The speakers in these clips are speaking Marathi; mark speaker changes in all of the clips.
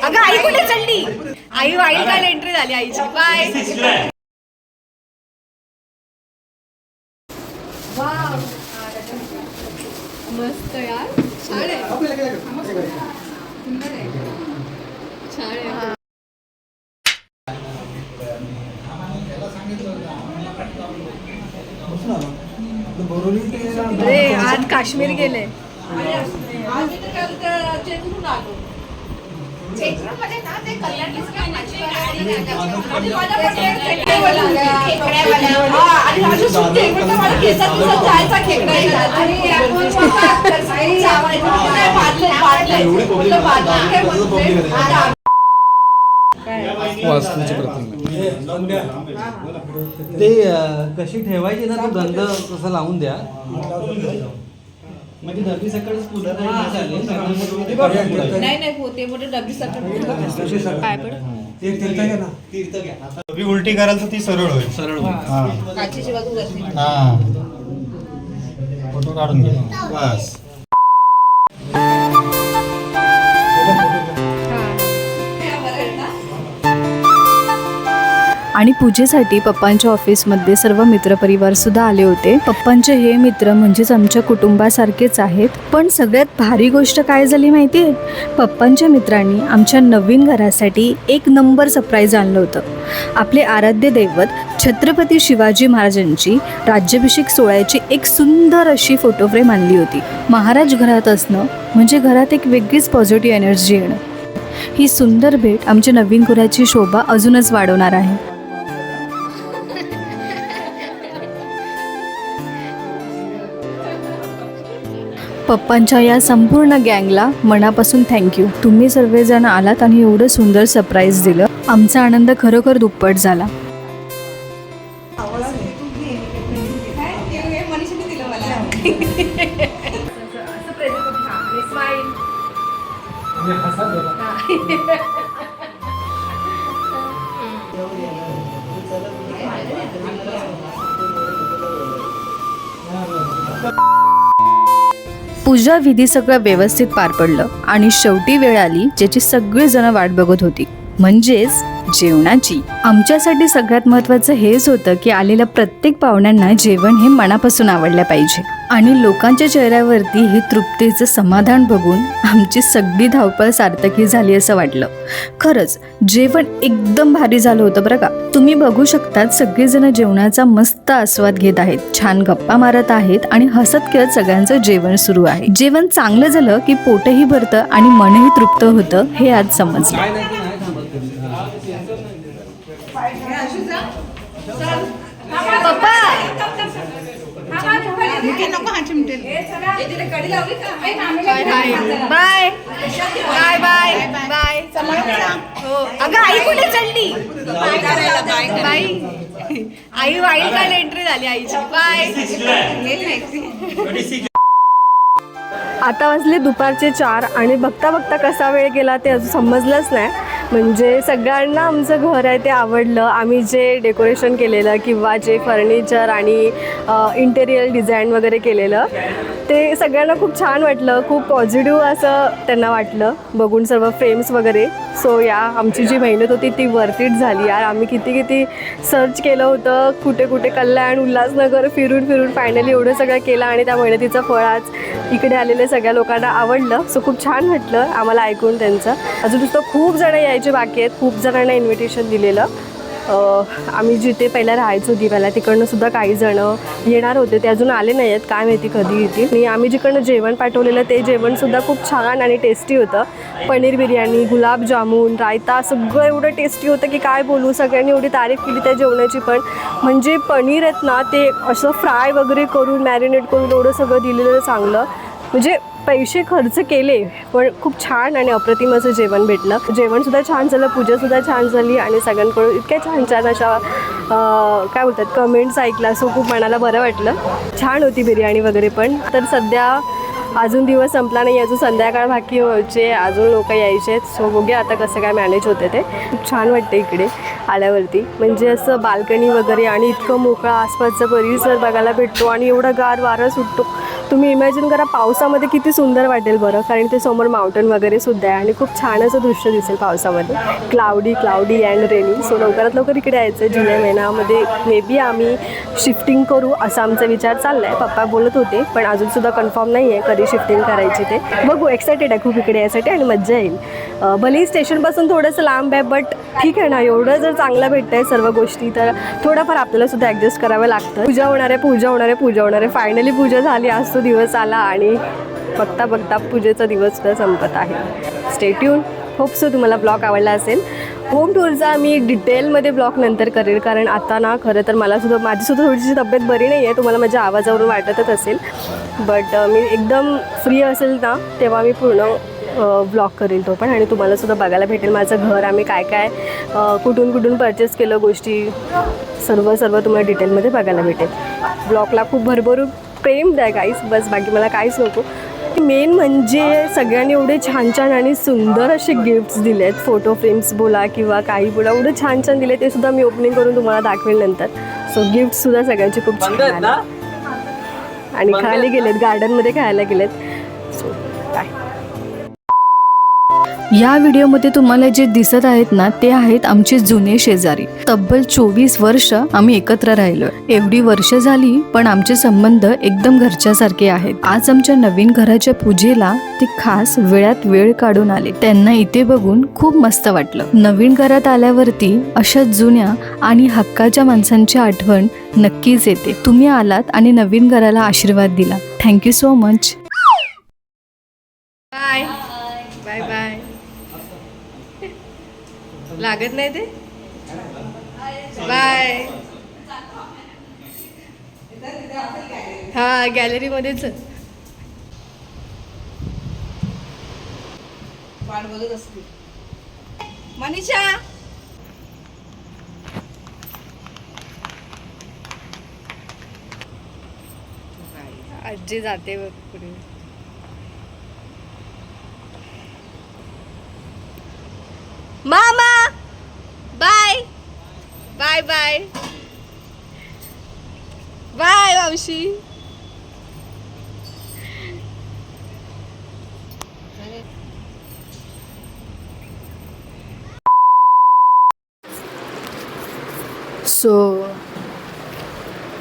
Speaker 1: अगं आई कुठे चालली? आई वाईल्ड कार्ड एंट्री झाली आईची. बाय. मस्त यार, छान आहे. सुंदर आहे, छान आहे. अरे आज काश्मीर गेले.
Speaker 2: वास्तूची प्रतिमा ते कशी ठेवायची ना, तो गंध तसा लावून द्या. म्हणजे डबी सकाळच पुढे
Speaker 3: उलटी कराल तर ती सरळ होईल. सरळ होईल. हा, फोटो काढून घे बस.
Speaker 4: आणि पूजेसाठी पप्पांच्या ऑफिसमध्ये सर्व मित्रपरिवार सुद्धा आले होते. पप्पांचे हे मित्र म्हणजेच आमच्या कुटुंबासारखेच आहेत. पण सगळ्यात भारी गोष्ट काय झाली माहिती आहे? पप्पांच्या मित्रांनी आमच्या नवीन घरासाठी एक नंबर सरप्राईज आणलं होतं. आपले आराध्य दैवत छत्रपती शिवाजी महाराजांची राज्याभिषेक सोहळ्याची एक सुंदर अशी फोटो फ्रेम आणली होती. महाराज घरात असणं म्हणजे घरात एक वेगळीच पॉझिटिव्ह एनर्जी येणं. ही सुंदर भेट आमच्या नवीन घराची शोभा अजूनच वाढवणार आहे. पप्पांच्या या संपूर्ण गँगला मनापासून थँक्यू. तुम्ही सर्वजण आलात आणि एवढं सुंदर सरप्राईज दिलं. आमचा आनंद खरोखर दुप्पट झाला. पूजा विधी सगळं व्यवस्थित पार पडलं आणि शेवटी वेळ आली ज्याची सगळेजण वाट बघत होती, म्हणजेच जेवणाची. आमच्यासाठी सगळ्यात महत्त्वाचं हेच होतं की आलेल्या प्रत्येक पाहुण्यांना जेवण हे मनापासून आवडलं पाहिजे. आणि लोकांच्या चेहऱ्यावरती हे तृप्तीचं समाधान बघून आमची सगळी धावपळ सार्थकी झाली असं वाटलं. खरंच जेवण एकदम भारी झालं होतं बरं का. तुम्ही बघू शकतात सगळेजण जेवणाचा मस्त आस्वाद घेत आहेत, छान गप्पा मारत आहेत आणि हसत खेळत सगळ्यांचं जेवण सुरू आहे. जेवण चांगलं झालं की पोटही भरतं आणि मनही तृप्त होतं हे आज समजलं.
Speaker 1: Bye bye bye bye. अगं आई कुठे चालली? बाय. आई वाईल्ड कार्ड एंट्री झाली आईची. बाय.
Speaker 5: आता वाजले दुपारचे 4 आणि बघता बघता कसा वेळ गेला ते अजून समजलंच नाही. म्हणजे सगळ्यांना आमचं घर आहे ते आवडलं. आम्ही जे डेकोरेशन केलेलं किंवा जे फर्निचर आणि इंटेरियर डिझाईन वगैरे केलेलं ते सगळ्यांना खूप छान वाटलं. खूप पॉझिटिव्ह असं त्यांना वाटलं बघून सर्व फ्रेम्स वगैरे. सो या आमची जी मेहनत होती ती वर्थिट झाली यार. आम्ही किती सर्च केलं होतं, कुठे कुठे कल्याण उल्हासनगर फिरून फायनली एवढं सगळं केलं आणि त्या मेहनतीचं फळ आज इकडे आलेल्या सगळ्या लोकांना आवडलं. सो खूप छान वाटलं आम्हाला ऐकून त्यांचं. अजून नुसतं खूप जण यायचे बाकी आहेत. खूप जणांना इन्व्हिटेशन दिलेलं. आम्ही जिथे पहिला राहायचो दिव्याला तिकडनं सुद्धा काही जणं येणार होते, ते अजून आले नाही आहेत, काय माहिती कधी येतील. आणि आम्ही जिकडनं जेवण पाठवलेलं ते जेवणसुद्धा खूप छान आणि टेस्टी होतं. पनीर बिर्याणी, गुलाबजामुन, रायता सगळं एवढं टेस्टी होतं की काय बोलू. सगळ्यांनी एवढी तारीफ केली त्या जेवणाची. पण म्हणजे पनीर आहेत ना ते असं फ्राय वगैरे करून मॅरिनेट करून एवढं सगळं दिलेलं चांगलं. म्हणजे पैसे खर्च केले पण खूप छान आणि अप्रतिम असं जेवण भेटलं. जेवणसुद्धा छान झालं, पूजासुद्धा छान झाली आणि सगळ्यांकडून इतक्या छान अशा काय बोलतात कमेंट्स ऐकला. सो खूप मनाला बरं वाटलं. छान होती बिर्याणी वगैरे. पण तर सध्या अजून दिवस संपला नाही, अजून संध्याकाळ बाकी व्हायचे, अजून लोक यायचे आहेत. सो बघूया आता कसं काय मॅनेज होते ते. खूप छान वाटते इकडे आल्यावरती. म्हणजे असं बाल्कनी वगैरे आणि इतकं मोकळा आसपासचा परिसर बघायला भेटतो आणि एवढा गार वारा सुटतो. तुम्ही इमॅजिन करा पावसामध्ये किती सुंदर वाटेल बरं, कारण ते समोर माउंटन वगैरे सुद्धा आहे आणि खूप छान असं दृश्य दिसेल पावसामध्ये, क्लाउडी अँड रेनी. सो लवकरात लवकर इकडे यायचं. जुलै महिन्यामध्ये मे बी आम्ही शिफ्टिंग करू असा आमचा विचार चालला आहे. पप्पा बोलत होते, पण अजूनसुद्धा कन्फर्म नाही आहे कधी शिफ्टिंग करायची ते. बघू, एक्सायटेड आहे खूप इकडे यायसाठी आणि मज्जा येईल. भलेही स्टेशनपासून थोडंसं लांब आहे, बट ठीक आहे ना, एवढं जर चांगलं भेटतं आहे सर्व गोष्टी तर थोडंफार आपल्याला सुद्धा ॲडजस्ट करावं लागतं. पूजा होणार आहे. फायनली पूजा झाली, आज तो दिवस आला आणि बघता पूजेचा दिवस सुद्धा संपत आहे. Stay tune. होप सो तुम्हाला ब्लॉग आवडला असेल. होम टूरचा मी डिटेलमध्ये ब्लॉग नंतर करेल, कारण आता ना खरं तर माझीसुद्धा थोडीशी तब्येत बरी नाही आहे, तुम्हाला माझ्या आवाजावरून वाटतच असेल. बट मी एकदम फ्री असेल ना तेव्हा मी पूर्ण ब्लॉग करेल तो पण, आणि तुम्हालासुद्धा बघायला भेटेल माझं घर, आम्ही काय कुठून परचेस केलं गोष्टी, सर्व तुम्हाला डिटेलमध्ये बघायला भेटेल. ब्लॉगला खूप भरभरून प्रेम द्या गाईस, बस बाकी मला काहीच नको. मेन म्हणजे सगळ्यांनी एवढे छान आणि सुंदर असे गिफ्ट्स दिले आहेत, फोटो फ्रेम्स बोला किंवा काही बोला, एवढे छान दिले, ते सुद्धा मी ओपनिंग करून तुम्हाला दाखवेल नंतर. सो गिफ्टसुद्धा सगळ्यांचे खूप छान आले आणि खाली गेलेत, गार्डनमध्ये खेळायला गेलेत. सो काय
Speaker 4: या व्हिडिओमध्ये तुम्हाला जे दिसत आहेत ना ते आहेत आमचे जुने शेजारी. तब्बल 24 वर्ष आम्ही एकत्र राहिलो. एवढी वर्ष झाली पण आमचे संबंध एकदम घरच्यासारखे आहेत. आज आमच्या नवीन घराच्या पूजेला ते खास वेळात वेळ काढून आले. त्यांना इथे बघून खूप मस्त वाटलं. नवीन घरात आल्यावरती अशा जुन्या आणि हक्काच्या माणसांची आठवण नक्कीच येते. तुम्ही आलात आणि नवीन घराला आशीर्वाद दिला. Thank you so much.
Speaker 1: Bye bye bye. लागत नाही ते. बाय. हा, गॅलरीमध्येच. मनीषा आजी जाते बघ पुढे. मामा बाय बाय बाय बाय मावशी.
Speaker 4: सो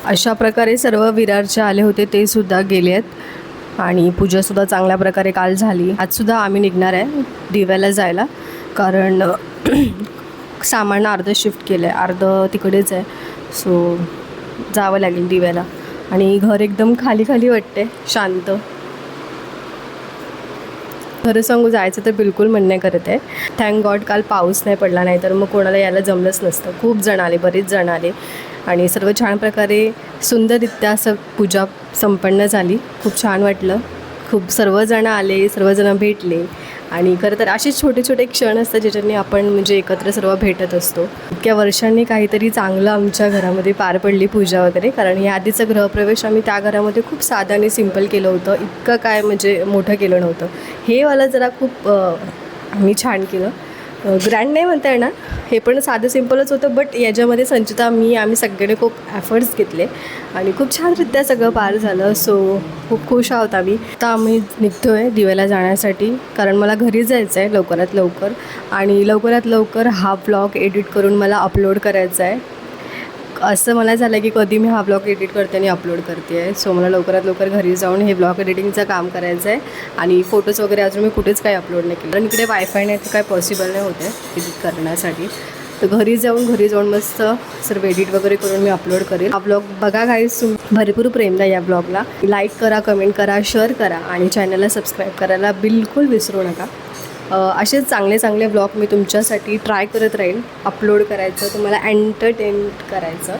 Speaker 4: अशा प्रकारे सर्व विरारचे आले होते ते सुद्धा गेले आहेत आणि पूजासुद्धा चांगल्या प्रकारे काल झाली. आजसुद्धा आम्ही निघणार आहे दिव्याला जायला, कारण सामान अर्धं शिफ्ट केलं आहे, अर्धं तिकडेच आहे. सो जावं लागेल दिव्याला. आणि घर एकदम खाली वाटते, शांत. खरं सांगू जायचं तर बिलकुल मन नाही करत आहे. थँक गॉड काल पाऊस नाही पडला, नाही तर मग कोणाला यायला जमलंच नसतं. खूप जण आले, बरेच जण आले आणि सर्व छान प्रकारे सुंदररित्या असं पूजा संपन्न झाली. खूप छान वाटलं. खूप सर्वजण आले, सर्वजण भेटले आणि खरं तर असेच छोटे क्षण असतात ज्याच्याने आपण म्हणजे एकत्र सर्व भेटत असतो. इतक्या वर्षांनी काहीतरी चांगलं आमच्या घरामध्ये पार पडली पूजा वगैरे, कारण या आधीचं गृहप्रवेश आम्ही त्या घरामध्ये खूप साधं आणि सिम्पल केलं होतं. इतकं काय म्हणजे मोठं केलं नव्हतं. हे वाला जरा खूप आम्ही छान केलं. ग्रँड नाही म्हणता येणार, हे पण साधं सिम्पलच होतं, बट याच्यामध्ये संचिता आम्ही सगळ्यांनी खूप एफर्ट्स घेतले आणि खूप छानरित्या सगळं पार झालं. सो खूप खुश आहोत आम्ही. आता आम्ही निघतो आहे दिव्याला जाण्यासाठी, कारण मला घरी जायचं आहे लवकरात लवकर आणि लवकरात लवकर हा ब्लॉग एडिट करून मला अपलोड करायचा आहे. असं मला झालं की कधी मी हा ब्लॉग एडिट करते आणि अपलोड करते आहे. सो मला लवकरात लवकर घरी जाऊन हे ब्लॉग एडिटिंगचं काम करायचं आहे आणि फोटोज वगैरे अजून मी कुठेच काही अपलोड नाही केलं, कारण इकडे वायफाय नाही तर काय पॉसिबल नाही होतं एडिट करण्यासाठी. तर घरी जाऊन मस्त सर्व एडिट वगैरे करून मी अपलोड करेन. हा ब्लॉग बघा गाईज, भरपूर प्रेम द्या या ब्लॉगला. लाईक करा, कमेंट करा, शेअर करा आणि चॅनलला सबस्क्राईब करायला बिलकुल विसरू नका. असेच चांगले ब्लॉग मी तुमच्यासाठी ट्राय करत राहील अपलोड करायचं, तुम्हाला एंटरटेन करायचं.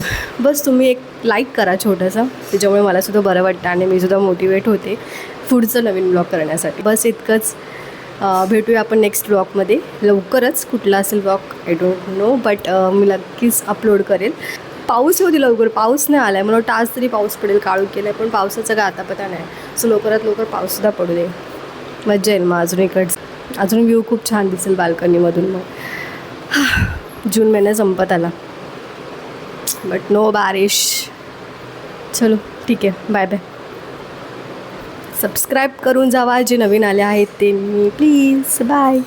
Speaker 4: बस तुम्ही एक लाईक करा छोटंसं, त्याच्यामुळे मलासुद्धा बरं वाटतं आणि मी सुद्धा मोटिवेट होते पुढचं नवीन ब्लॉग करण्यासाठी. बस इतकंच. भेटूया आपण नेक्स्ट ब्लॉगमध्ये लवकरच. कुठला असेल blog I don't know, but मी नक्कीच अपलोड करेल. पाऊस होती लवकर, पाऊस नाही आला आहे. मला वाटतं आज तरी पाऊस पडेल, काळू केलं आहे, पण पावसाचा काय आता पता नाही. सो लवकरात लवकर पाऊससुद्धा पडू दे, मजा येईल. मग अजून व्ह्यू खूप छान दिसेल बाल्कनीमधून. मग जून महिना संपत आला, बट नो बारिश. चलो ठीक आहे, बाय बाय.
Speaker 5: सबस्क्राईब करून जावा, जे नवीन आले आहेत ते प्लीज. बाय.